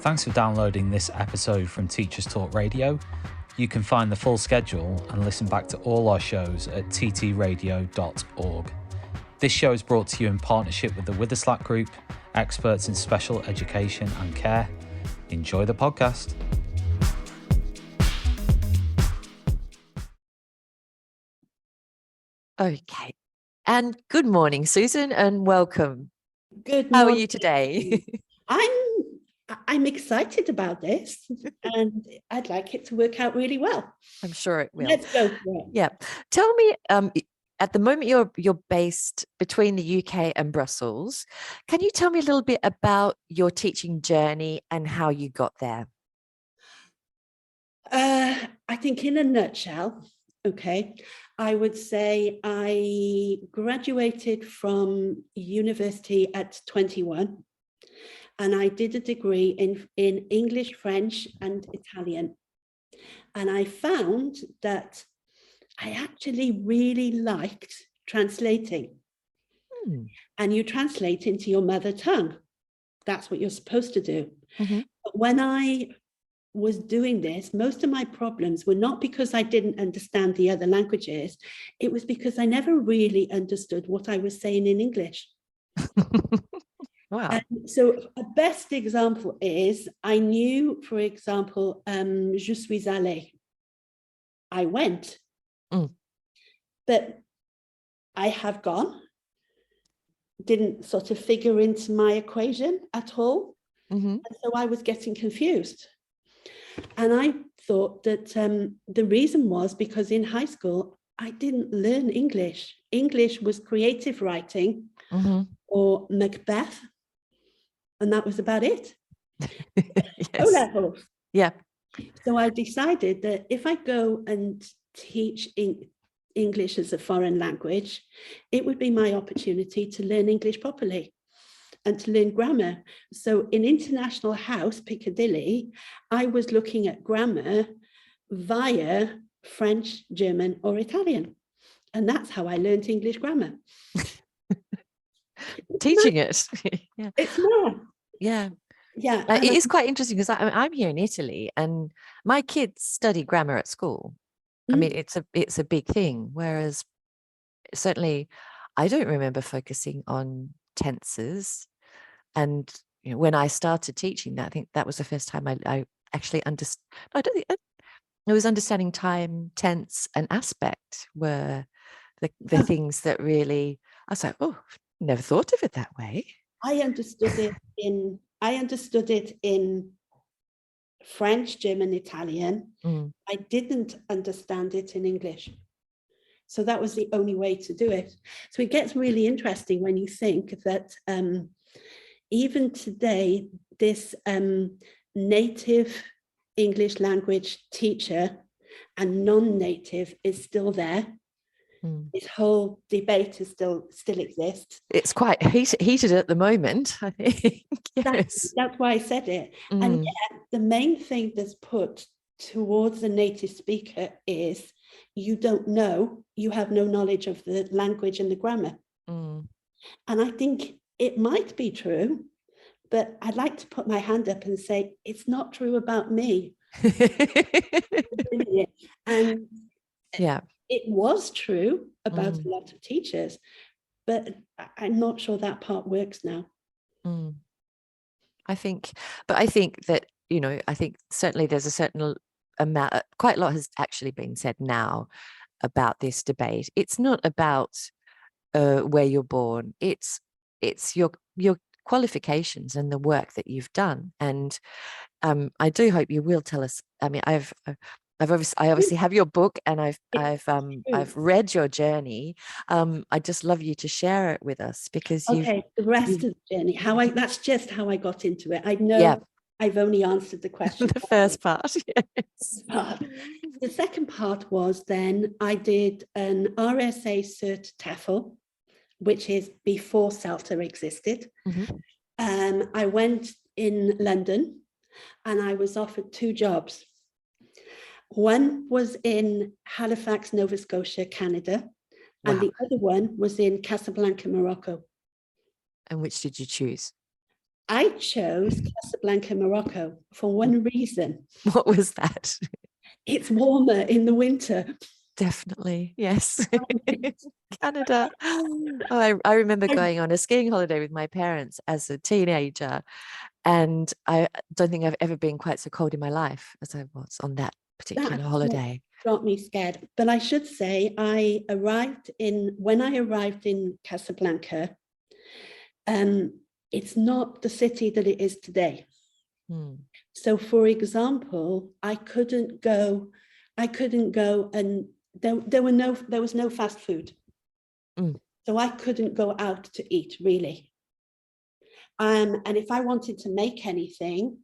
Thanks for downloading this episode from Teachers Talk Radio. You can find the full schedule and listen back to all our shows at ttradio.org. This show is brought to you in partnership with the Witherslack Group, experts in special education and care. Enjoy the podcast. Okay. And good morning, Susan, and welcome. Good morning. How are you today? I'm excited about this, and I'd like it to work out really well. I'm sure it will. Let's go for it. Yeah. Tell me, at the moment you're based between the UK and Brussels. Can you tell me a little bit about your teaching journey and how you got there? I think in a nutshell, okay, I would say I graduated from university at 21. And I did a degree in English, French, and Italian. And I found that I actually really liked translating. And you translate into your mother tongue. That's what you're supposed to do. Mm-hmm. But when I was doing this, most of my problems were not because I didn't understand the other languages. It was because I never really understood what I was saying in English. Wow. And so a best example is I knew, for example, je suis allée. I went, but I have gone. Didn't sort of figure into my equation at all. Mm-hmm. And so I was getting confused. And I thought that the reason was because in high school, I didn't learn English. English was creative writing or Macbeth. And that was about it. Yes. O-levels. Yeah. So I decided that if I go and teach English as a foreign language, it would be my opportunity to learn English properly and to learn grammar. So in International House, Piccadilly, I was looking at grammar via French, German, or Italian. And that's how I learned English grammar. Teaching it. Yeah. It's not. Yeah. Yeah. It is quite interesting because I'm here in Italy and my kids study grammar at school. I mean, it's a big thing. Whereas certainly I don't remember focusing on tenses. And when I started teaching that, I think that was the first time I actually understood. I don't think I was understanding time, tense, and aspect were the things that really I was like, oh, never thought of it that way. I understood it in French, German, Italian. I didn't understand it in English. So that was the only way to do it. So it gets really interesting when you think that even today, this native English language teacher and non-native is still there. This whole debate is still exists. It's quite heated at the moment, I think. Yes. That's why I said it. And yet, the main thing that's put towards the native speaker is you don't know, you have no knowledge of the language and the grammar. And I think it might be true, but I'd like to put my hand up and say, it's not true about me. And yeah. It was true about a lot of teachers, but I'm not sure that part works now. I think that, I think certainly there's a certain amount, quite a lot has actually been said now about this debate. It's not about where you're born. It's your qualifications and the work that you've done. And I do hope you will tell us. I mean, I obviously have your book and I've read your journey. I'd just love you to share it with us because the rest of the journey, that's just how I got into it. I know I've only answered the question. The first part, yes. The second part was then I did an RSA Cert TEFL, which is before CELTA existed. I went in London and I was offered 2 jobs. One was in Halifax, Nova Scotia, Canada, and the other one was in Casablanca, Morocco. And which did you choose? I chose Casablanca, Morocco for one reason. What was that? It's warmer in the winter. Definitely, yes. Canada. Oh, I remember going on a skiing holiday with my parents as a teenager, and I don't think I've ever been quite so cold in my life as I was on that particular holiday. Got me scared. But I should say, when I arrived in Casablanca, it's not the city that it is today. So, for example, I couldn't go and there was no fast food. So I couldn't go out to eat, really. And if I wanted to make anything,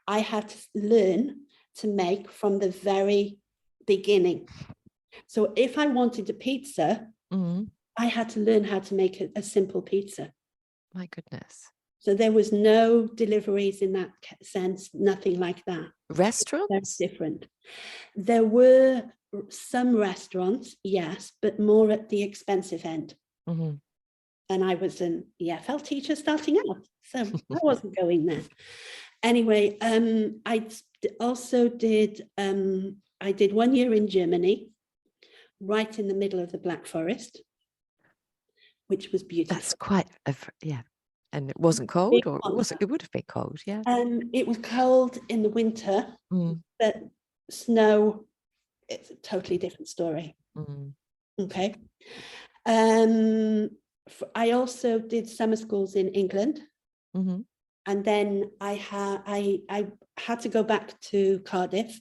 I had to learn to make from the very beginning. So if I wanted a pizza, I had to learn how to make a simple pizza. My goodness. So there was no deliveries in that sense, nothing like that. Restaurants? That's different. There were some restaurants, yes, but more at the expensive end. And I was an EFL teacher starting out, so I wasn't going there. Anyway, I also did, I did 1 year in Germany, right in the middle of the Black Forest, which was beautiful. That's quite, yeah. And it wasn't cold, or it would have been cold, yeah. It was cold in the winter, but snow, it's a totally different story. Okay. I also did summer schools in England, and then I had to go back to Cardiff,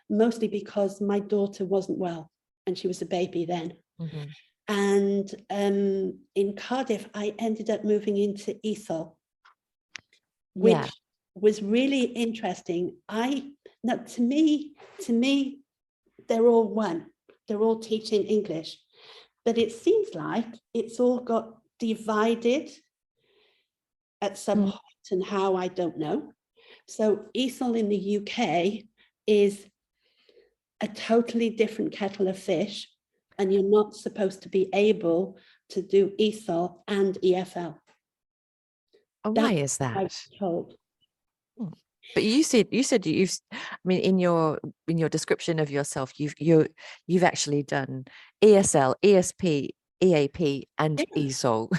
mostly because my daughter wasn't well, and she was a baby then. And in Cardiff, I ended up moving into ESOL, which was really interesting. To me, they're all one. They're all teaching English, but it seems like it's all got divided at some point, and how, I don't know. So ESOL in the UK is a totally different kettle of fish, and you're not supposed to be able to do ESOL and EFL. Oh, why is that? I was told. But you said I mean, in your description of yourself, you've actually done ESL, ESP, EAP, and ESOL.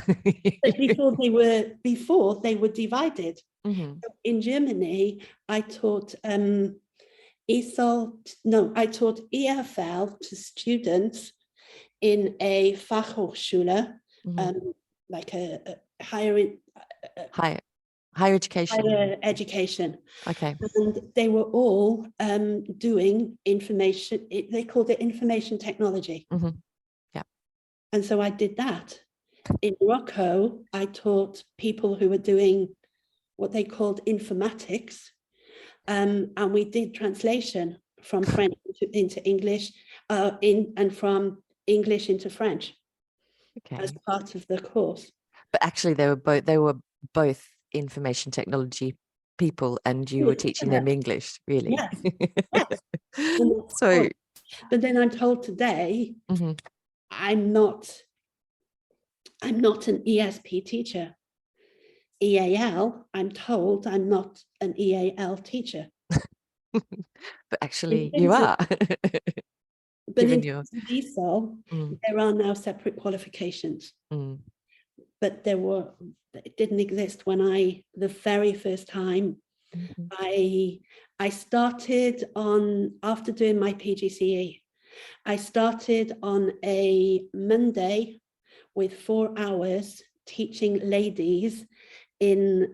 But before they were divided. In Germany, I taught ESOL. No, I taught EFL to students in a Fachhochschule, like a higher education. Higher education. Okay. And they were all doing information. They called it information technology. Yeah. And so I did that. In Morocco, I taught people who were doing what they called informatics. And we did translation from French into English, and from English into French, as part of the course. But actually, they were both information technology people, and you were teaching them English, really. Yes. So, but then I'm told today, I'm not an ESP teacher. EAL, I'm told I'm not an EAL teacher. But actually, you are. But in ESOL, there are now separate qualifications. But it didn't exist when the very first time I started on, after doing my PGCE, I started on a Monday with 4 hours teaching ladies in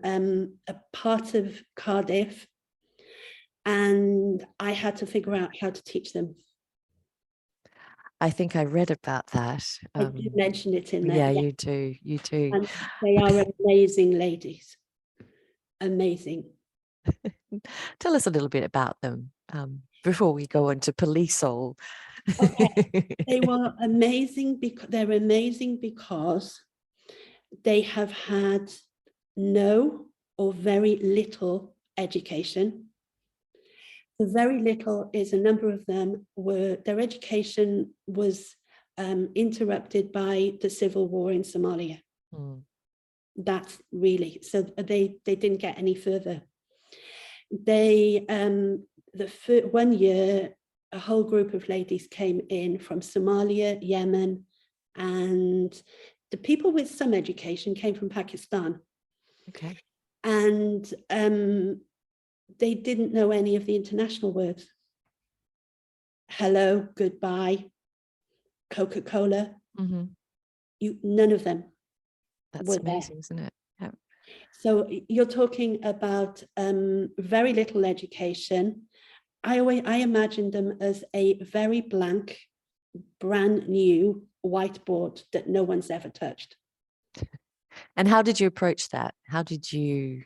a part of Cardiff, and I had to figure out how to teach them. I think I read about that. I did mention it in there. Yeah, you do. And they are amazing ladies. Amazing. Tell us a little bit about them before we go on to ESOL. Okay. They were amazing they're amazing because they have had no or very little education. The very little is a number of them their education was interrupted by the civil war in Somalia. That's really, so they didn't get any further. They, one year, a whole group of ladies came in from Somalia, Yemen, and the people with some education came from Pakistan. Okay. And they didn't know any of the international words. Hello, goodbye, Coca-Cola. None of them. That's amazing, isn't it? Yeah. So you're talking about very little education. I imagined them as a very blank, brand new whiteboard that no one's ever touched. And how did you approach that? How did you?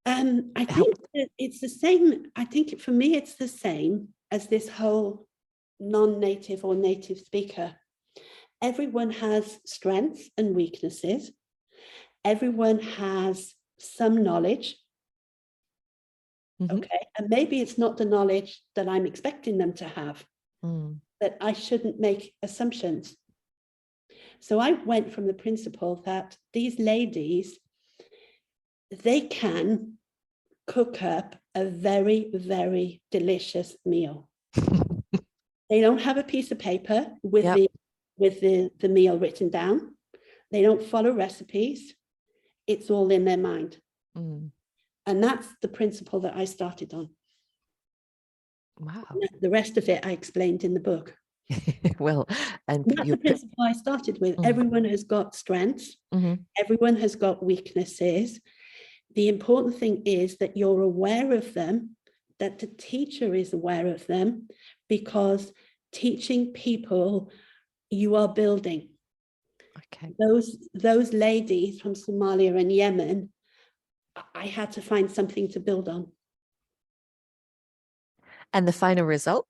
I think it's the same. I think for me, it's the same as this whole non-native or native speaker. Everyone has strengths and weaknesses. Everyone has some knowledge. Okay. And maybe it's not the knowledge that I'm expecting them to have, that I shouldn't make assumptions. So I went from the principle that these ladies, they can cook up a very, very delicious meal. They don't have a piece of paper with the meal written down. They don't follow recipes. It's all in their mind. And that's the principle that I started on. Wow. The rest of it I explained in the book. Well, and that's the principle I started with. Everyone has got strengths. Everyone has got weaknesses. The important thing is that you're aware of them, that the teacher is aware of them, because teaching people, you are building. Okay. Those ladies from Somalia and Yemen, I had to find something to build on. And the final result?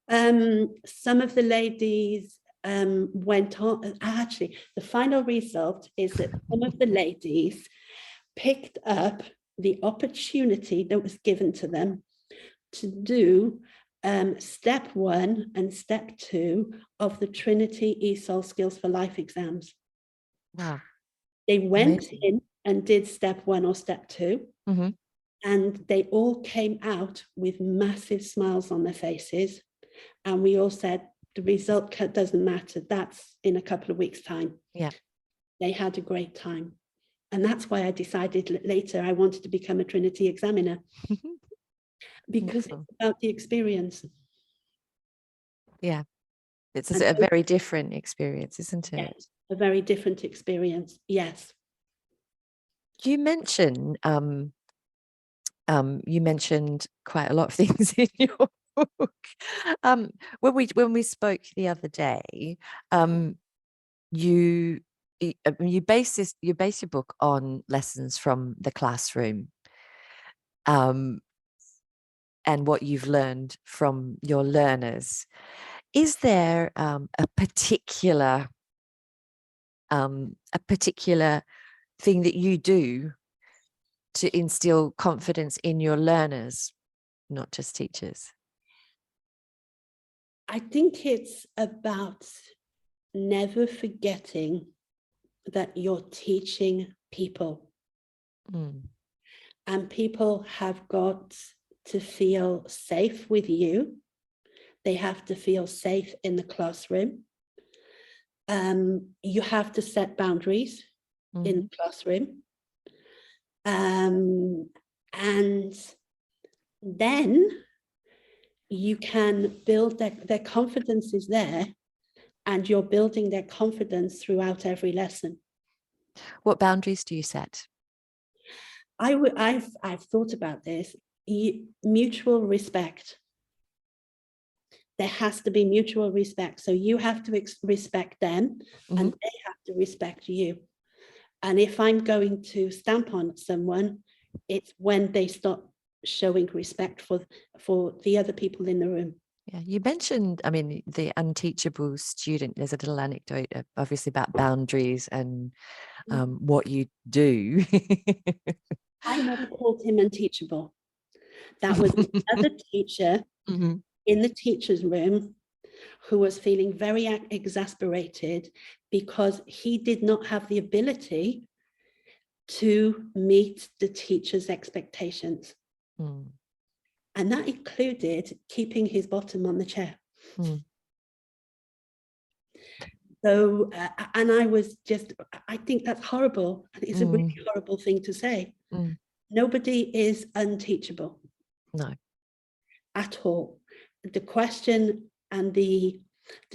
Some of the ladies went on. Actually, the final result is that some of the ladies picked up the opportunity that was given to them to do step 1 and step 2 of the Trinity ESOL Skills for Life exams. Wow. They went in and did step 1 or step 2, and they all came out with massive smiles on their faces. And we all said, the result doesn't matter. That's in a couple of weeks' time. Yeah. They had a great time. And that's why I decided later I wanted to become a Trinity examiner. Because it's about the experience. Yeah. It's a very different experience, isn't it? Yes, a very different experience. Yes. You mentioned quite a lot of things in your book. When we spoke the other day, you base your book on lessons from the classroom, and what you've learned from your learners. Is there a particular thing that you do to instill confidence in your learners, not just teachers? I think it's about never forgetting that you're teaching people. And people have got to feel safe with you. They have to feel safe in the classroom. You have to set boundaries in the classroom. And then you can build their confidence is there, and you're building their confidence throughout every lesson. What boundaries do you set? I've thought about this. Mutual respect. There has to be mutual respect. So you have to respect them, and they have to respect you. And if I'm going to stamp on someone, it's when they start showing respect for the other people in the room. Yeah, you mentioned, I mean, the unteachable student. There's a little anecdote, obviously, about boundaries and what you do. I never called him unteachable. That was another teacher in the teacher's room who was feeling very exasperated because he did not have the ability to meet the teacher's expectations. And that included keeping his bottom on the chair. So, and I think that's horrible. It's a really horrible thing to say. Nobody is unteachable. No. At all. The question and the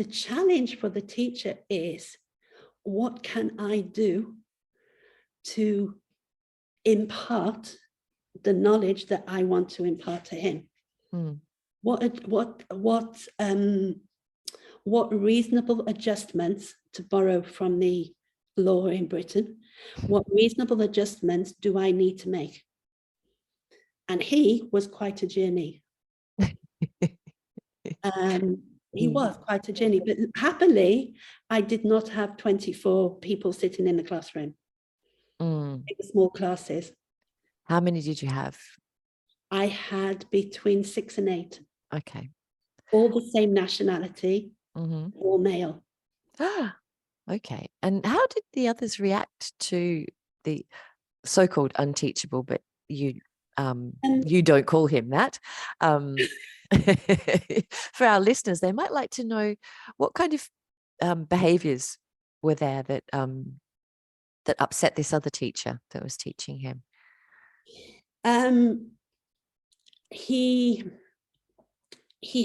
challenge for the teacher is, what can I do to impart the knowledge that I want to impart to him? What reasonable adjustments, to borrow from the law in Britain, what reasonable adjustments do I need to make? And he was quite a journey. He was quite a journey, but happily, I did not have 24 people sitting in the classroom. It was small classes. How many did you have? I had between 6 and 8. Okay. All the same nationality, all male. Okay. And how did the others react to the so-called unteachable, but you don't call him that? For our listeners, they might like to know what kind of behaviors were there that upset this other teacher that was teaching him. He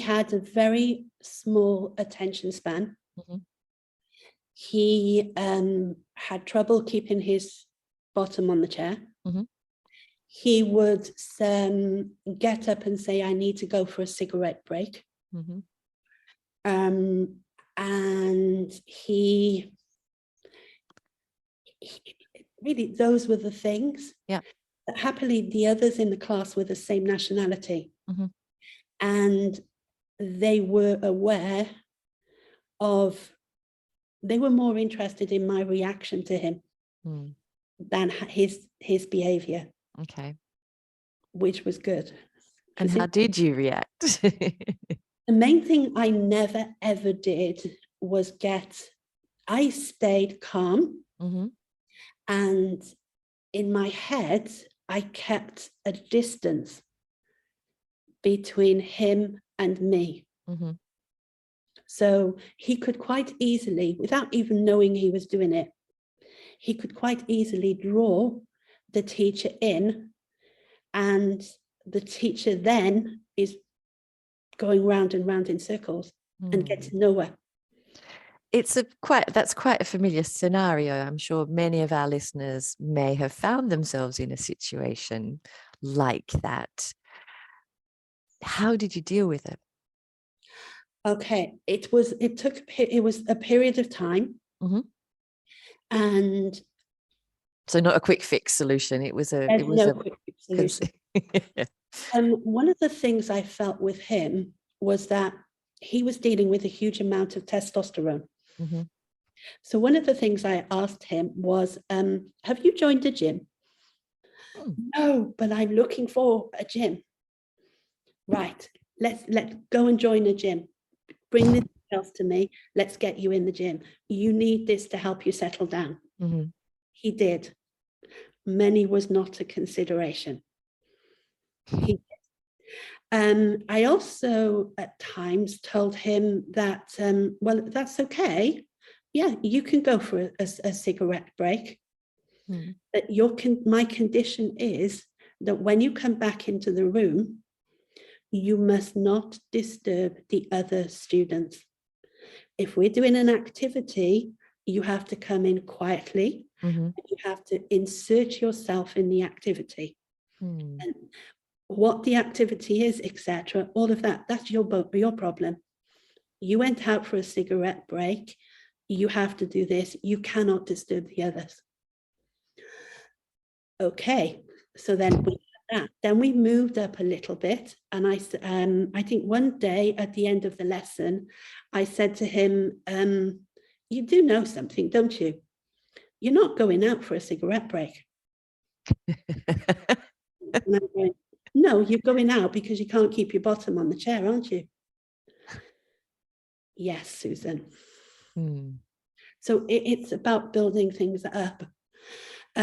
had a very small attention span. He had trouble keeping his bottom on the chair. He would get up and say, I need to go for a cigarette break. And he really, those were the things. Yeah. Happily, the others in the class were the same nationality. And they were aware of, they were more interested in my reaction to him than his behavior. Okay. Which was good. And how did you react? The main thing I never ever did was I stayed calm. And in my head, I kept a distance between him and me. So he could quite easily, without even knowing he was doing it, he could quite easily draw the teacher in, and the teacher then is going round and round in circles and gets nowhere. That's quite a familiar scenario. I'm sure many of our listeners may have found themselves in a situation like that. How did you deal with it? Okay, it was a period of time. And so not a quick fix solution. It was a quick fix solution. One of the things I felt with him was that he was dealing with a huge amount of testosterone. So one of the things I asked him was, have you joined a gym? No, but I'm looking for a gym. Right, let's go and join a gym. Bring the details to me. Let's get you in the gym. You need this to help you settle down. He did. Money was not a consideration. He did. I also at times told him that, well, that's okay. Yeah, you can go for a cigarette break. But my condition is that when you come back into the room, you must not disturb the other students. If we're doing an activity, you have to come in quietly. And you have to insert yourself in the activity. And what the activity is, etc., all of that, that's your problem. You went out for a cigarette break. You have to do this. You cannot disturb the others. Okay, so then we had that. Then we moved up a little bit, and I think one day at the end of the lesson, I said to him, you do know something, don't you? You're not going out for a cigarette break. And I'm going, no, you're going out because you can't keep your bottom on the chair, aren't you? Yes, Susan. So it's about building things up. He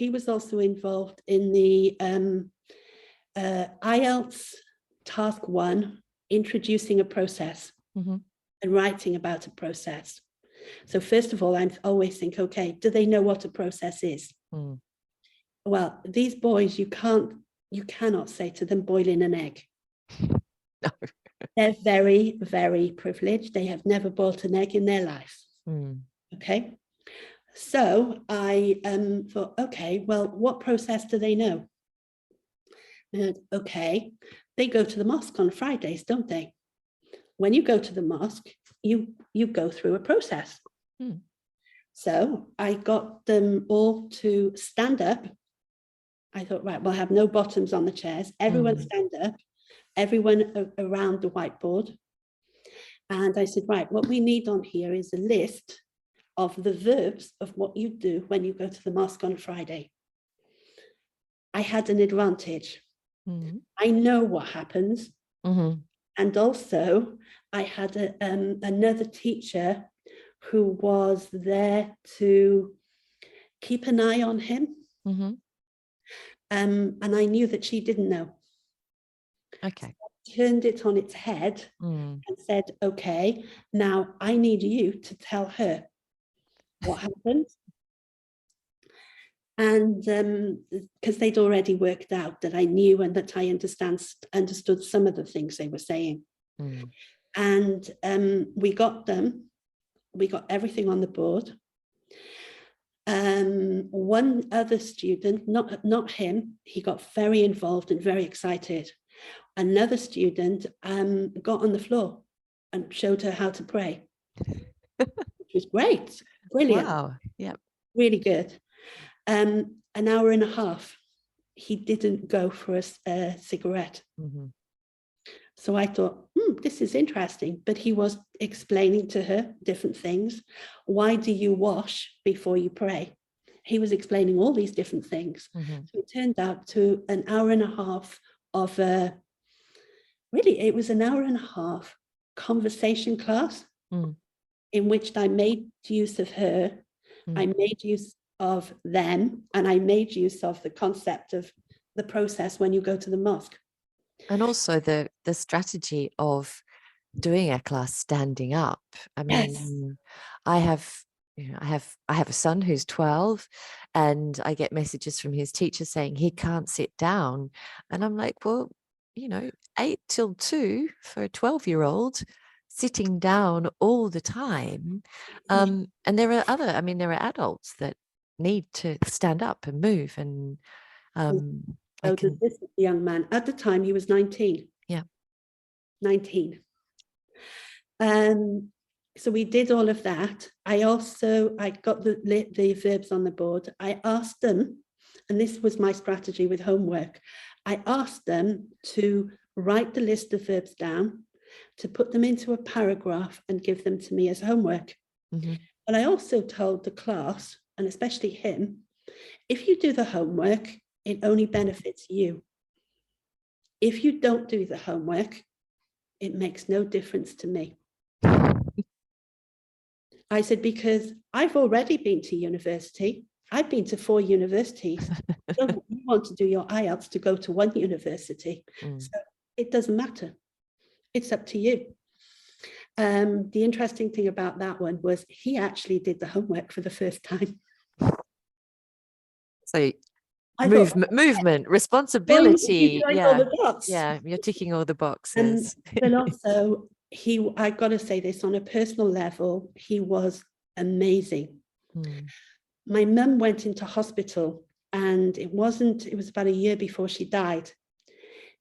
was also involved in the IELTS task 1, introducing a process and writing about a process. So first of all, I always think, okay, do they know what a process is? Well, these boys, you cannot say to them boiling an egg. No. They're very, very privileged. They have never boiled an egg in their life. Okay. So I thought, okay, well, what process do they know? And okay, they go to the mosque on Fridays, don't they? When you go to the mosque, you go through a process. So I got them all to stand up. I thought, right, we'll have no bottoms on the chairs. Everyone stand up, everyone around the whiteboard. And I said, right, what we need on here is a list of the verbs of what you do when you go to the mosque on Friday. I had an advantage. I know what happens. And also I had another teacher who was there to keep an eye on him. And I knew that she didn't know. Okay. So I turned it on its head and said, okay, now I need you to tell her what happened. And because they'd already worked out that I knew and that I understood some of the things they were saying. And we got everything on the board. One other student, not him, he got very involved and very excited. Another student got on the floor and showed her how to pray. Which was great, brilliant. Wow, yeah. Really good. An hour and a half, he didn't go for a cigarette. So I thought, this is interesting. But he was explaining to her different things. Why do you wash before you pray? He was explaining all these different things. So it turned out to an hour and a half of it was an hour and a half conversation class in which I made use of her. I made use of them, and I made use of the concept of the process when you go to the mosque. And also the strategy of doing a class standing up. I mean, yes. I have a son who's 12, and I get messages from his teacher saying he can't sit down. And I'm like, well, 8 till 2 for a 12-year-old sitting down all the time. And there are adults that need to stand up and move. And this is the young man. At the time, he was 19. Yeah. 19. So we did all of that. I got the verbs on the board. I asked them, and this was my strategy with homework, I asked them to write the list of verbs down, to put them into a paragraph and give them to me as homework. But I also told the class, and especially him, if you do the homework, it only benefits you. If you don't do the homework, it makes no difference to me. I said, because I've already been to university. I've been to 4 universities. You want to do your IELTS to go to 1 university. So it doesn't matter. It's up to you. The interesting thing about that one was he actually did the homework for the first time. So movement, responsibility. Yeah, you're ticking all the boxes. But also, I got to say this, on a personal level, he was amazing. My mum went into hospital, and it was about a year before she died.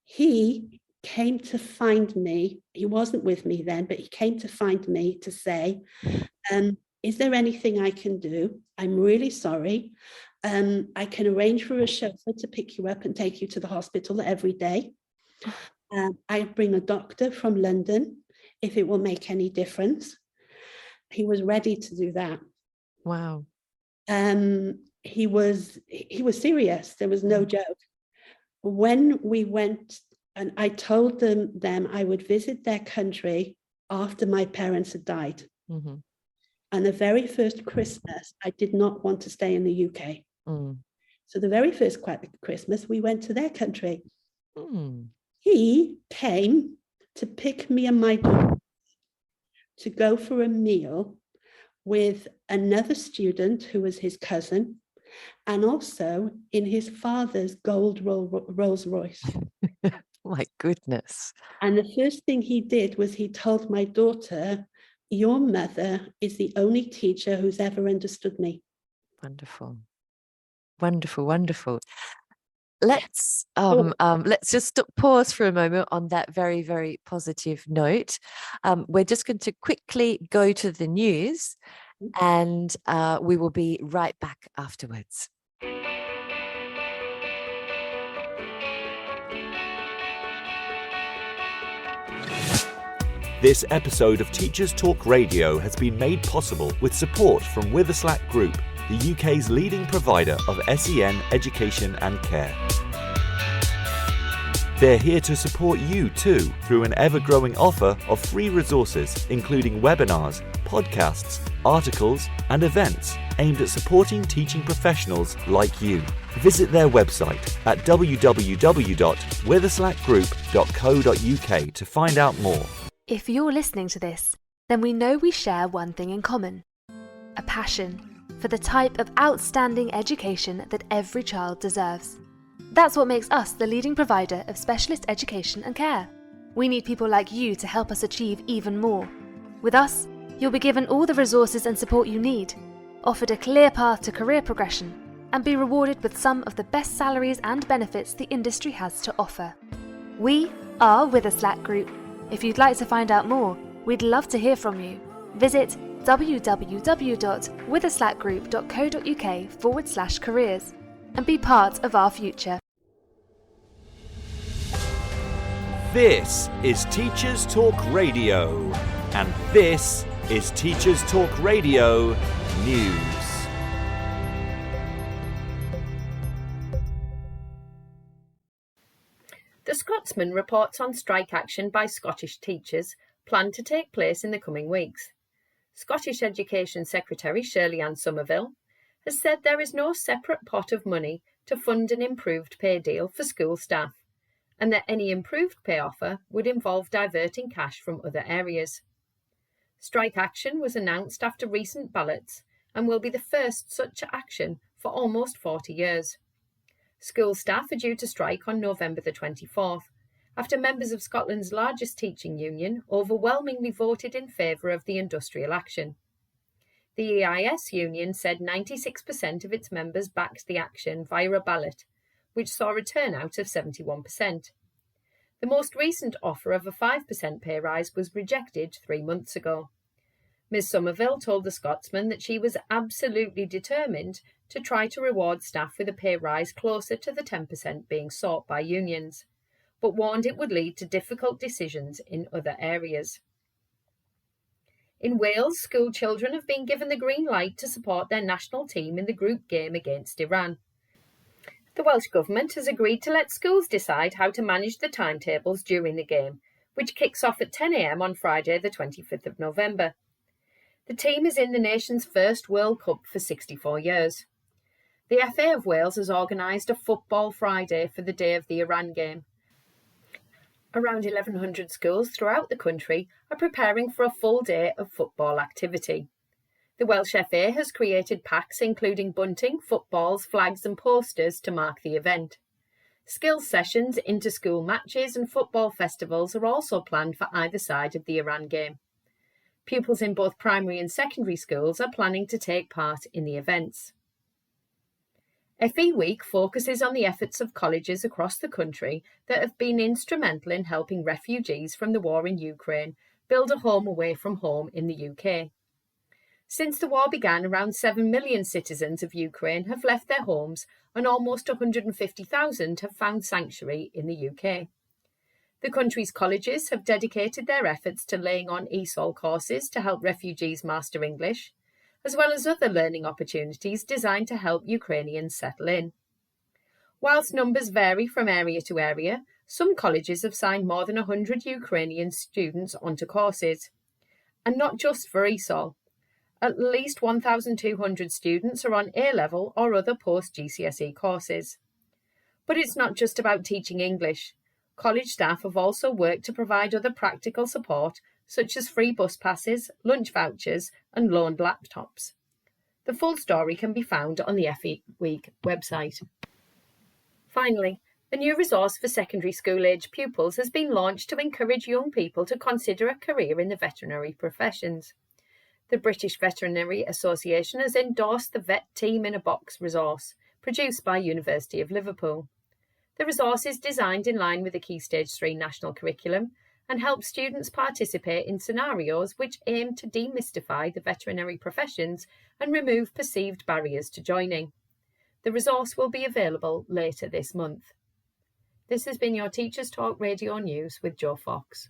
He came to find me. He wasn't with me then, but he came to find me to say, is there anything I can do? I'm really sorry. I can arrange for a chauffeur to pick you up and take you to the hospital every day. I bring a doctor from London if it will make any difference. He was ready to do that. Wow. He was serious. There was no joke. When we went, and I told them I would visit their country after my parents had died. Mhm. And the very first Christmas, I did not want to stay in the UK. Mm. So the very first Christmas, we went to their country. Mm. He came to pick me and my daughter to go for a meal with another student who was his cousin, and also in his father's gold Rolls Royce. My goodness. And the first thing he did was he told my daughter, your mother is the only teacher who's ever understood me. Wonderful. Wonderful, wonderful. Let's just pause for a moment on that very, very positive note. We're just going to quickly go to the news, and we will be right back afterwards. This episode of Teachers Talk Radio has been made possible with support from Witherslack Group, the UK's leading provider of SEN education and care. They're here to support you too through an ever-growing offer of free resources, including webinars, podcasts, articles, and events aimed at supporting teaching professionals like you. Visit their website at www.witherslackgroup.co.uk to find out more. If you're listening to this, then we know we share one thing in common: a passion for the type of outstanding education that every child deserves. That's what makes us the leading provider of specialist education and care. We need people like you to help us achieve even more. With us, you'll be given all the resources and support you need, offered a clear path to career progression, and be rewarded with some of the best salaries and benefits the industry has to offer. We are Witherslack Group. If you'd like to find out more, we'd love to hear from you. Visit www.witherslackgroup.co.uk/careers and be part of our future. This is Teachers Talk Radio, and this is Teachers Talk Radio News. The Scotsman reports on strike action by Scottish teachers planned to take place in the coming weeks. Scottish Education Secretary Shirley-Anne Somerville has said there is no separate pot of money to fund an improved pay deal for school staff, and that any improved pay offer would involve diverting cash from other areas. Strike action was announced after recent ballots and will be the first such action for almost 40 years. School staff are due to strike on November the 24th, after members of Scotland's largest teaching union overwhelmingly voted in favour of the industrial action. The EIS union said 96% of its members backed the action via a ballot, which saw a turnout of 71%. The most recent offer of a 5% pay rise was rejected 3 months ago. Ms Somerville told the Scotsman that she was absolutely determined to try to reward staff with a pay rise closer to the 10% being sought by unions, but warned it would lead to difficult decisions in other areas. In Wales, school children have been given the green light to support their national team in the group game against Iran. The Welsh Government has agreed to let schools decide how to manage the timetables during the game, which kicks off at 10 a.m. on Friday the 25th of November. The team is in the nation's first World Cup for 64 years. The FA of Wales has organised a Football Friday for the day of the Iran game. Around 1,100 schools throughout the country are preparing for a full day of football activity. The Welsh FA has created packs including bunting, footballs, flags and posters to mark the event. Skills sessions, inter-school matches and football festivals are also planned for either side of the Iran game. Pupils in both primary and secondary schools are planning to take part in the events. FE Week focuses on the efforts of colleges across the country that have been instrumental in helping refugees from the war in Ukraine build a home away from home in the UK. Since the war began, around 7 million citizens of Ukraine have left their homes and almost 150,000 have found sanctuary in the UK. The country's colleges have dedicated their efforts to laying on ESOL courses to help refugees master English, as well as other learning opportunities designed to help Ukrainians settle in. Whilst numbers vary from area to area, some colleges have signed more than 100 Ukrainian students onto courses. And not just for ESOL. At least 1,200 students are on A-level or other post-GCSE courses. But it's not just about teaching English. College staff have also worked to provide other practical support, such as free bus passes, lunch vouchers, and loaned laptops. The full story can be found on the FE Week website. Finally, a new resource for secondary school-age pupils has been launched to encourage young people to consider a career in the veterinary professions. The British Veterinary Association has endorsed the Vet Team in a Box resource, produced by University of Liverpool. The resource is designed in line with the Key Stage 3 national curriculum and helps students participate in scenarios which aim to demystify the veterinary professions and remove perceived barriers to joining. The resource will be available later this month. This has been your Teachers Talk Radio News with Jo Fox.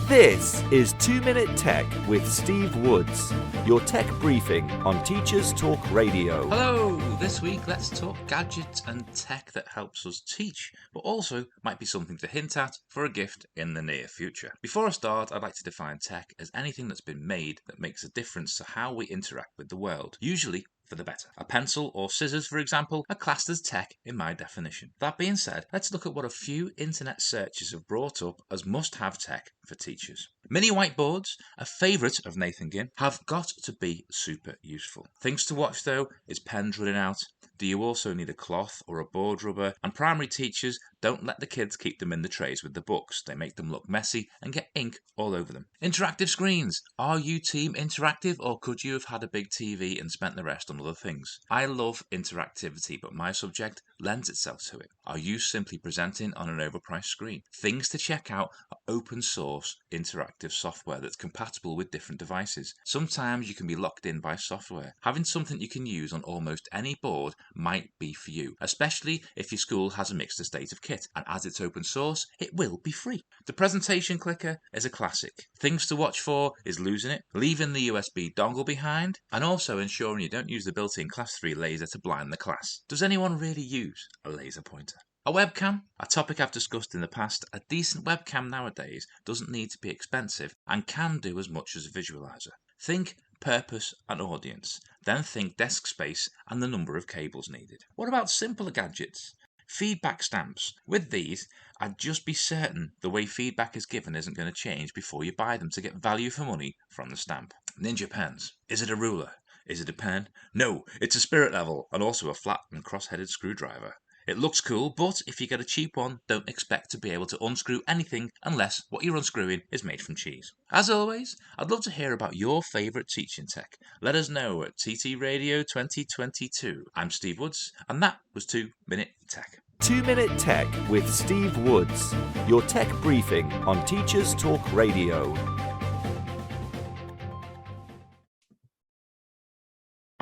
This is 2 Minute Tech with Steve Woods, your tech briefing on Teachers Talk Radio. Hello! This week let's talk gadgets and tech that helps us teach, but also might be something to hint at for a gift in the near future. Before I start, I'd like to define tech as anything that's been made that makes a difference to how we interact with the world, usually for the better. A pencil or scissors, for example, are classed as tech in my definition. That being said, let's look at what a few internet searches have brought up as must-have tech for teachers. Mini whiteboards, a favourite of Nathan Ginn, have got to be super useful. Things to watch though is pens running out. Do you also need a cloth or a board rubber? And primary teachers, don't let the kids keep them in the trays with the books. They make them look messy and get ink all over them. Interactive screens. Are you team interactive, or could you have had a big TV and spent the rest on other things? I love interactivity, but my subject lends itself to it. Are you simply presenting on an overpriced screen? Things to check out are open source interactive software that's compatible with different devices. Sometimes you can be locked in by software. Having something you can use on almost any board might be for you, especially if your school has a mixed estate of kit, and as it's open source, it will be free. The presentation clicker is a classic. Things to watch for is losing it, leaving the USB dongle behind, and also ensuring you don't use the built-in Class 3 laser to blind the class. Does anyone really use a laser pointer? A webcam, a topic I've discussed in the past. A decent webcam nowadays doesn't need to be expensive and can do as much as a visualizer. Think purpose and audience, then think desk space and the number of cables needed. What about simpler gadgets? Feedback stamps. With these, I'd just be certain the way feedback is given isn't going to change before you buy them to get value for money from the stamp. Ninja pens. Is it a ruler? Is it a pen? No, it's a spirit level and also a flat and cross-headed screwdriver. It looks cool, but if you get a cheap one, don't expect to be able to unscrew anything unless what you're unscrewing is made from cheese. As always, I'd love to hear about your favourite teaching tech. Let us know at TT Radio 2022. I'm Steve Woods, and that was 2 Minute Tech. 2 Minute Tech with Steve Woods, your tech briefing on Teachers Talk Radio.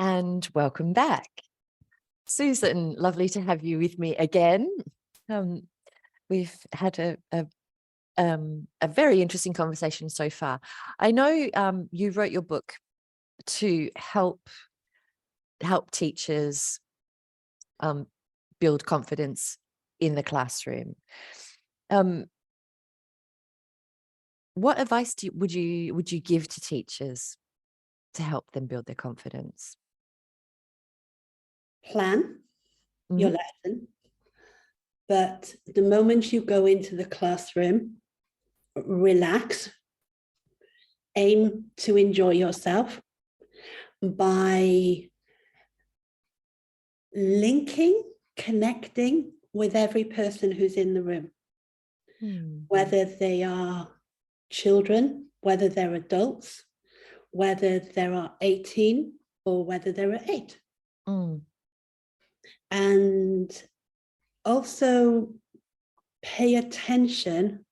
And welcome back. Susan, lovely to have you with me again. We've had a very interesting conversation so far. I know you wrote your book to help teachers build confidence in the classroom. What advice would you give to teachers to help them build their confidence? Plan your lesson, but the moment you go into the classroom, relax, aim to enjoy yourself by connecting with every person who's in the room, whether they are children, whether they're adults, whether there are 18 or whether there are 8. And also pay attention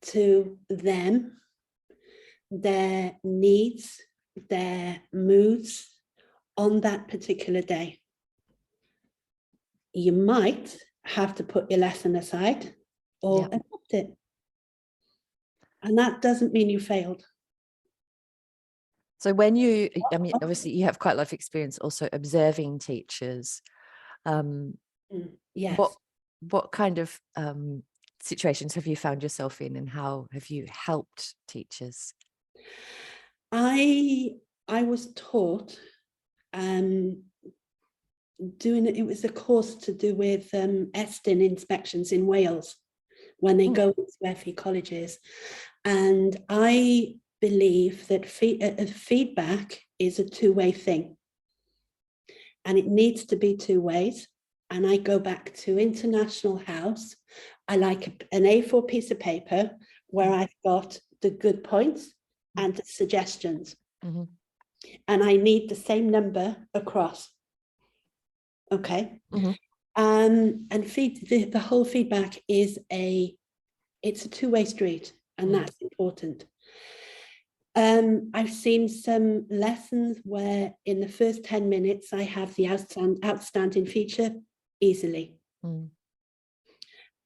to them, their needs, their moods on that particular day. You might have to put your lesson aside or adopt it. And that doesn't mean you failed. So when obviously you have quite a lot of experience also observing teachers. Yes. What kind of situations have you found yourself in, and how have you helped teachers? I was taught it was a course to do with ESTIN inspections in Wales when they go into FE colleges, and I believe that feedback is a two-way thing, and it needs to be two ways. And I go back to International House. I like an A4 piece of paper where I've got the good points and the suggestions, and I need the same number across. Okay. And the whole feedback is it's a two-way street, and that's important. I've seen some lessons where in the first 10 minutes I have the outstanding feature easily.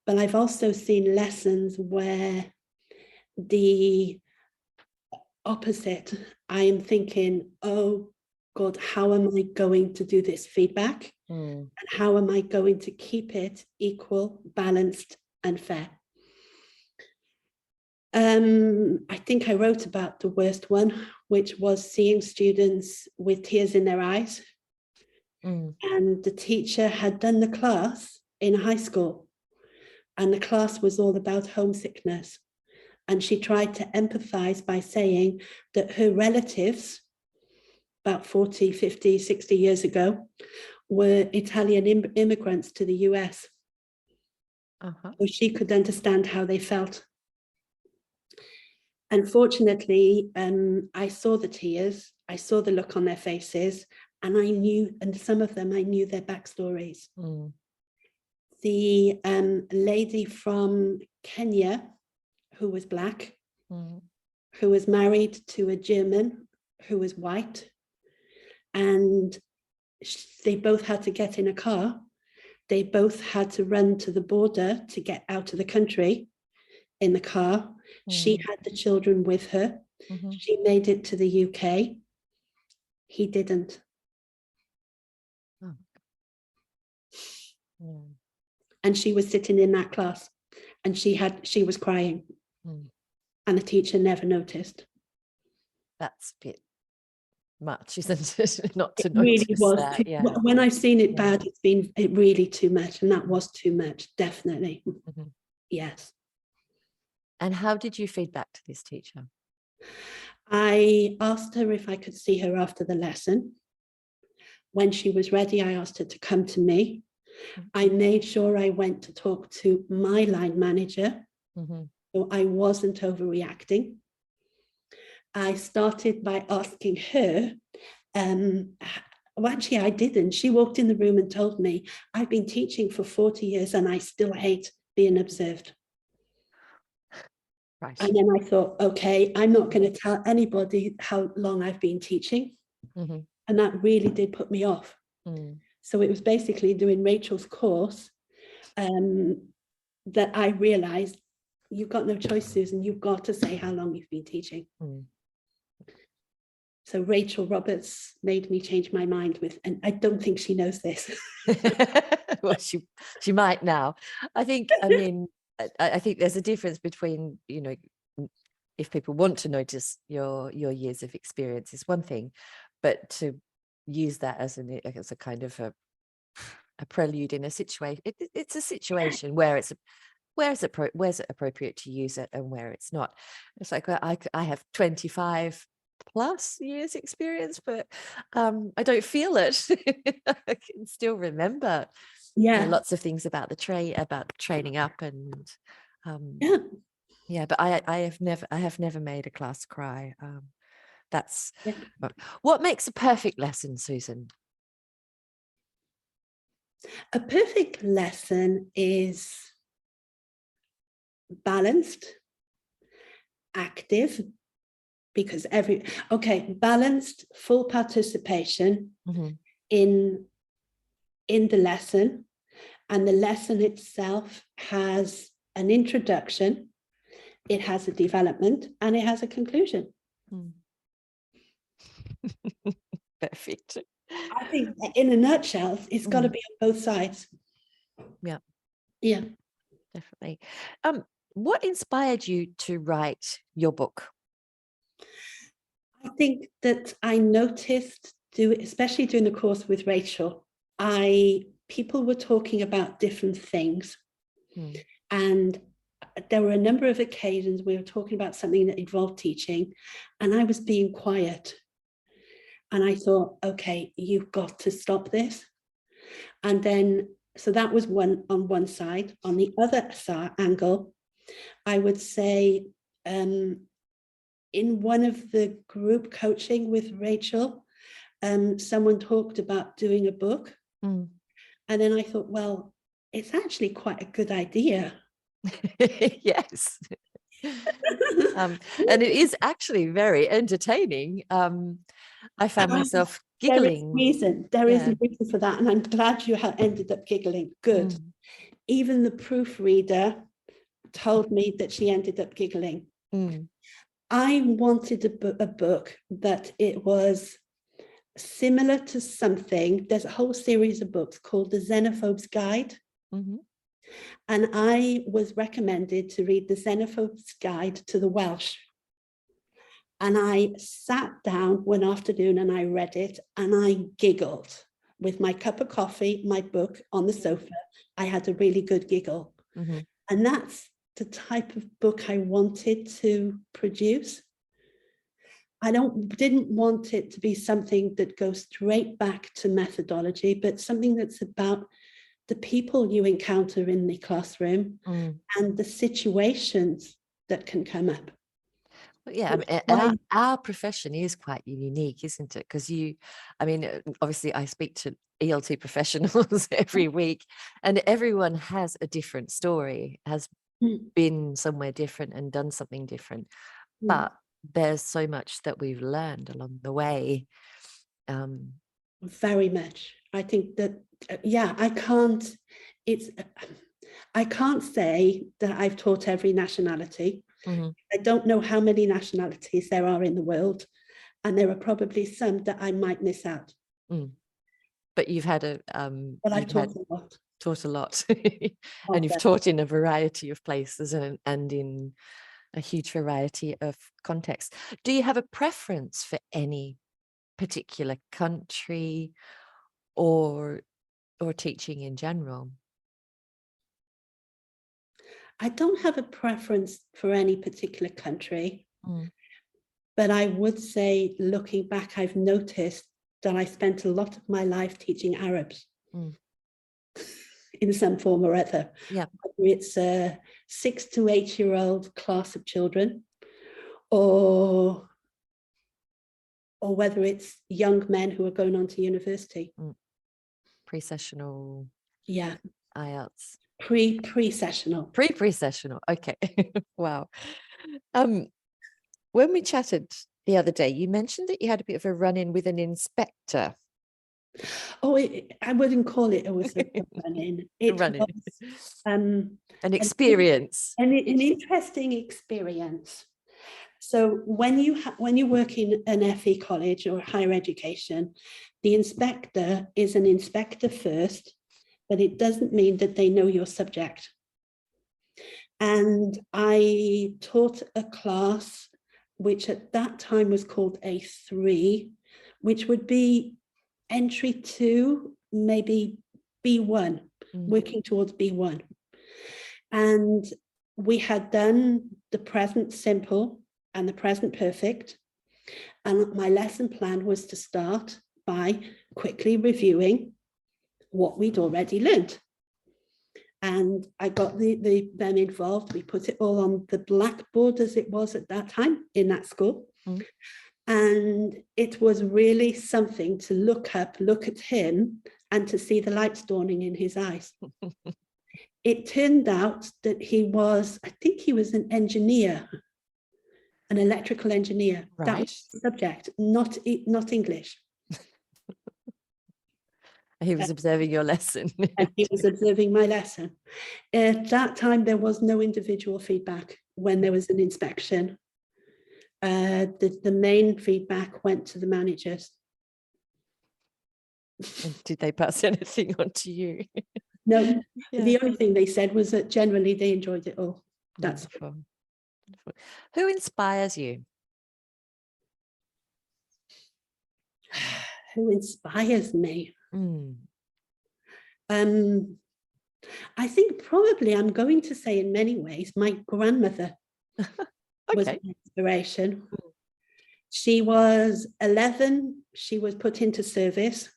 But I've also seen lessons where the opposite, I am thinking, oh God, how am I going to do this feedback? And how am I going to keep it equal, balanced, and fair? I think I wrote about the worst one, which was seeing students with tears in their eyes. And the teacher had done the class in high school, and the class was all about homesickness. And she tried to empathize by saying that her relatives, about 40, 50, 60 years ago, were Italian immigrants to the US. So she could understand how they felt. Unfortunately, I saw the tears, I saw the look on their faces, and I knew, and some of them, I knew their backstories. The lady from Kenya, who was Black, who was married to a German who was white, and they both had to get in a car. They both had to run to the border to get out of the country in the car. She had the children with her. She made it to the UK. He didn't. And she was sitting in that class, and she was crying, and the teacher never noticed. That's a bit much, isn't it? Not to it really notice was that. Yeah. When I've seen it bad, it's been really too much, and that was too much, definitely. Yes. And how did you feed back to this teacher? I asked her if I could see her after the lesson. When she was ready, I asked her to come to me. I made sure I went to talk to my line manager, so I wasn't overreacting. I started by asking her, well, actually I didn't. She walked in the room and told me, I've been teaching for 40 years and I still hate being observed. Right. And then I thought, okay, I'm not going to tell anybody how long I've been teaching. And that really did put me off. So it was basically doing Rachel's course that I realized, you've got no choice, Susan, you've got to say how long you've been teaching. So Rachel Roberts made me change my mind and I don't think she knows this. Well, she might now. I think there's a difference between, if people want to notice your years of experience is one thing, but to use that as a kind of a prelude in a situation, it's a situation where it's where's it appropriate to use it and where it's not. It's like, well, I have 25 plus years experience, but I don't feel it. I can still remember lots of things about about training up and but I have never made a class cry. That's what makes a perfect lesson, Susan. A perfect lesson is balanced, active, because balanced, full participation in the lesson, and the lesson itself has an introduction, it has a development, and it has a conclusion. Perfect. I think in a nutshell, it's got to be on both sides. Yeah. definitely. What inspired you to write your book? I think that I noticed, especially during the course with Rachel, people were talking about different things. And there were a number of occasions we were talking about something that involved teaching, and I was being quiet. And I thought, okay, you've got to stop this. And then, so that was on one side. On the other angle, I would say, in one of the group coaching with Rachel, someone talked about doing a book. And then I thought, well, it's actually quite a good idea. Yes. And it is actually very entertaining. I found myself giggling. There is a reason for that. And I'm glad you ended up giggling. Good. Even the proofreader told me that she ended up giggling. I wanted a book that it was similar to something. There's a whole series of books called The Xenophobe's Guide. And I was recommended to read The Xenophobe's Guide to the Welsh. And I sat down one afternoon and I read it and I giggled with my cup of coffee, my book on the sofa. I had a really good giggle. And that's the type of book I wanted to produce. I didn't want it to be something that goes straight back to methodology, but something that's about the people you encounter in the classroom and the situations that can come up. Well, yeah, I mean, our profession is quite unique, isn't it? Because obviously I speak to ELT professionals every week, and everyone has a different story, has been somewhere different and done something different. But there's so much that we've learned along the way. Very much. I think that, I can't say that I've taught every nationality. I don't know how many nationalities there are in the world, and there are probably some that I might miss out. But you've had but I've taught a lot. Taught a lot. And you've taught in a variety of places and in a huge variety of contexts. Do you have a preference for any particular country or teaching in general? I don't have a preference for any particular country, but I would say, looking back, I've noticed that I spent a lot of my life teaching Arabs in some form or other. Yeah, whether it's a 6 to 8 year old class of children, or whether it's young men who are going on to university. Pre-sessional. Yeah. IELTS. Pre-sessional. Pre-sessional. Okay. Wow. When we chatted the other day, you mentioned that you had a bit of a run-in with an inspector. Oh, I wouldn't call it a run-in. It was an experience. An interesting experience. So when you work in an FE college or higher education, the inspector is an inspector first, but it doesn't mean that they know your subject. And I taught a class which at that time was called A3, which would be entry 2, maybe B1, working towards B1. And we had done the present simple and the present perfect. And my lesson plan was to start by quickly reviewing what we'd already learned. And I got them involved. We put it all on the blackboard, as it was at that time in that school. And it was really something to look at him and to see the lights dawning in his eyes. It turned out that I think he was an engineer, an electrical engineer. Right. That was the subject, not English. He was observing your lesson. And he was observing my lesson. At that time, there was no individual feedback when there was an inspection. The main feedback went to the managers. And did they pass anything on to you? No, Yeah. the only thing they said was that generally they enjoyed it all. That's Wonderful. Wonderful. Who inspires you? who inspires me. Mm. I think probably I'm going to say in many ways my grandmother was Okay. an inspiration. She was 11. She was put into service.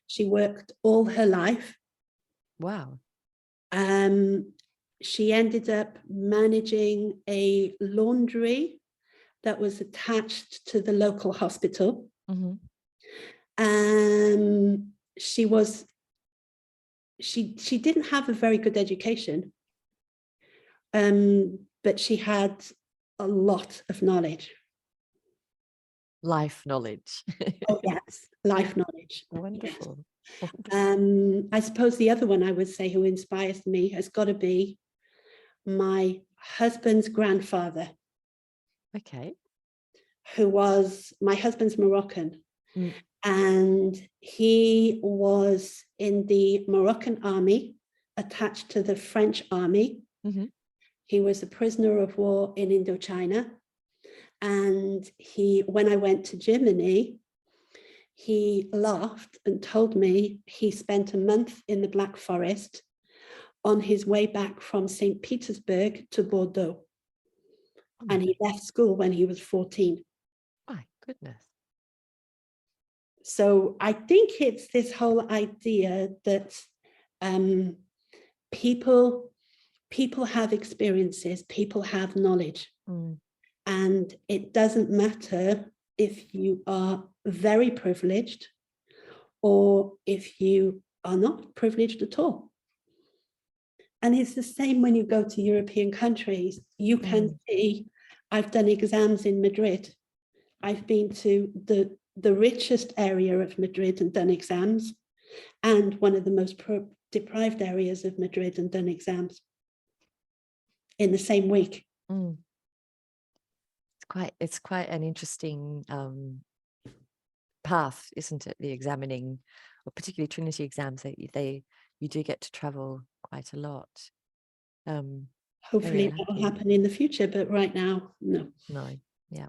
She worked all her life. Wow. She ended up managing a laundry that was attached to the local hospital. Mm-hmm. She didn't have a very good education, but she had a lot of knowledge. Life knowledge. Oh yes, life knowledge. Wonderful. Yes. Wonderful. I suppose the other one I would say who inspires me has got to be my husband's grandfather, Okay. who was, my husband's Moroccan. Mm. And he was in the Moroccan army, attached to the French army. Mm-hmm. He was a prisoner of war in Indochina. And when I went to Germany, he laughed and told me he spent a month in the Black Forest on his way back from St. Petersburg to Bordeaux. Oh, and he left school when he was 14. my goodness. So I think it's this whole idea that people have experiences, people have knowledge. And it doesn't matter if you are very privileged or if you are not privileged at all. And it's the same when you go to European countries. You can see, I've done exams in Madrid. I've been to the richest area of Madrid and done exams, and one of the most deprived areas of Madrid and done exams in the same week. It's quite an interesting path, isn't it? The examining, or particularly Trinity exams, you do get to travel quite a lot. Hopefully that will happen in the future, but right now, no. No, yeah.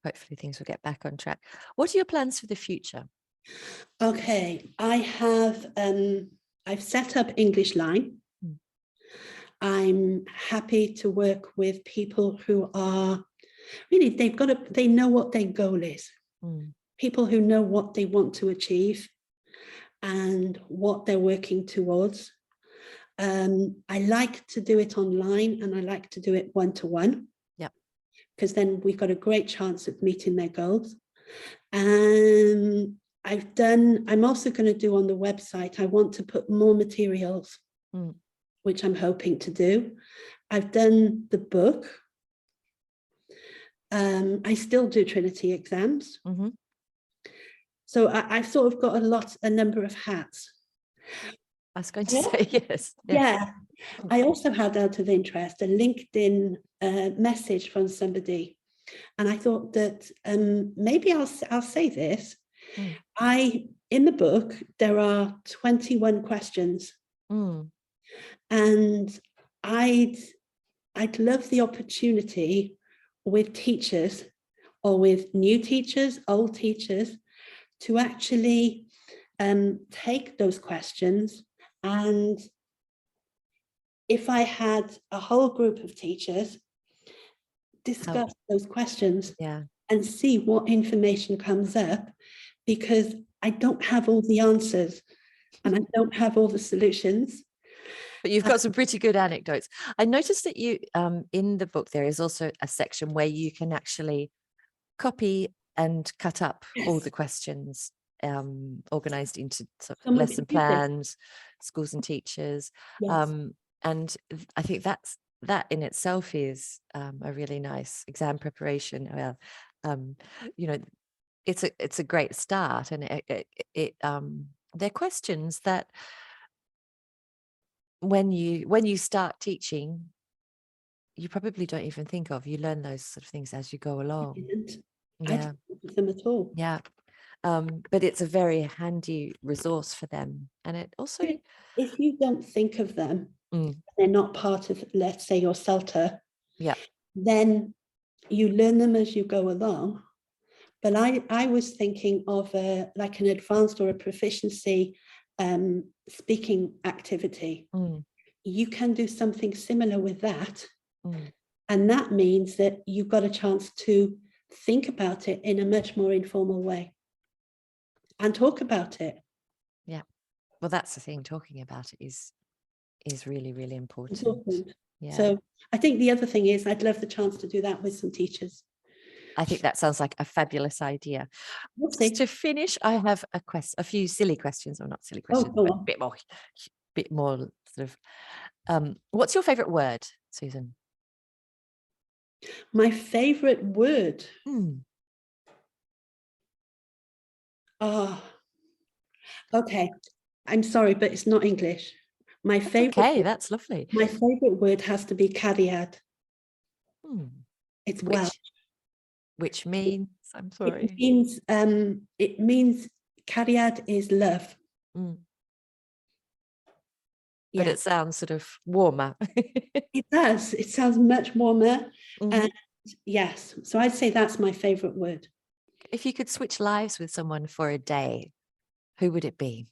Hopefully things will get back on track. What are your plans for the future? Okay, I have I've set up English Line. I'm happy to work with people who are really, they know what their goal is. People who know what they want to achieve and what they're working towards. I like to do it online, and I like to do it one-to-one. Yeah. Because then we've got a great chance of meeting their goals. And I'm also going to do on the website, I want to put more materials, which I'm hoping to do. I've done the book. I still do Trinity exams. So I've sort of got a number of hats. I was going to say yes. Yeah. I also had, out of interest, a LinkedIn message from somebody, and I thought that maybe I'll say this. In the book there are 21 questions, and I'd love the opportunity with teachers, or with new teachers, old teachers, to actually take those questions, and if I had a whole group of teachers discuss those questions and see what information comes up, because I don't have all the answers and I don't have all the solutions. But you've got some pretty good anecdotes. I noticed that you, in the book, there is also a section where you can actually copy and cut up all the questions, organized into sort of lesson plans, schools and teachers. And I think that in itself is a really nice exam preparation. It's a great start, and they're questions that when you start teaching, you probably don't even think of. You learn those sort of things as you go along. I didn't think of them at all. Yeah. But it's a very handy resource for them. And it also... If you don't think of them, they're not part of, let's say, your CELTA, then you learn them as you go along. But I was thinking of like an advanced or a proficiency speaking activity. You can do something similar with that. And that means that you've got a chance to think about it in a much more informal way and talk about it. Yeah. Well, that's the thing. Talking about it is really, really important. Yeah. So I think the other thing is I'd love the chance to do that with some teachers. I think that sounds like a fabulous idea. Just to finish, I have a few silly questions, or not silly questions, but a bit more sort of. What's your favourite word, Susan? My favourite word. Okay. I'm sorry, but it's not English. My favourite. Okay, that's lovely. My favourite word has to be cariad. It's Welsh. Which means, I'm sorry. It means cariad is love. But it sounds sort of warmer. It does. It sounds much warmer. And yes, so I'd say that's my favourite word. If you could switch lives with someone for a day, who would it be?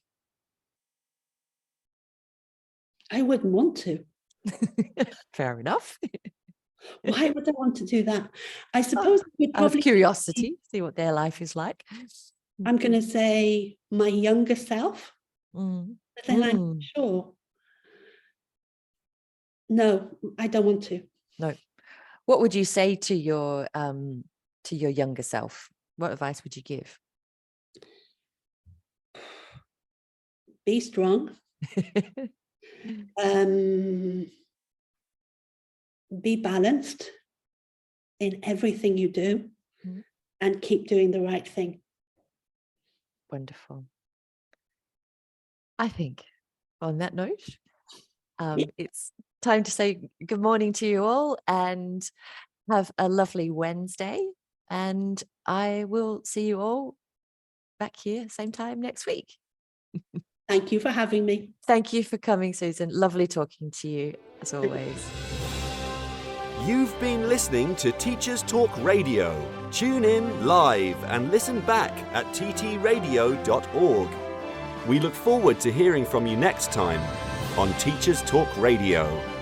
I wouldn't want to. Fair enough. Why would I want to do that? I suppose out of curiosity, see what their life is like. I'm going to say my younger self, but then I'm not sure. No, I don't want to. No. What would you say to your younger self? What advice would you give? Be strong. Be balanced in everything you do, and keep doing the right thing. Wonderful. I think on that note, it's time to say good morning to you all and have a lovely Wednesday. And I will see you all back here same time next week. Thank you for having me. Thank you for coming, Susan. Lovely talking to you as always. You've been listening to Teachers Talk Radio. Tune in live and listen back at ttradio.org. We look forward to hearing from you next time on Teachers Talk Radio.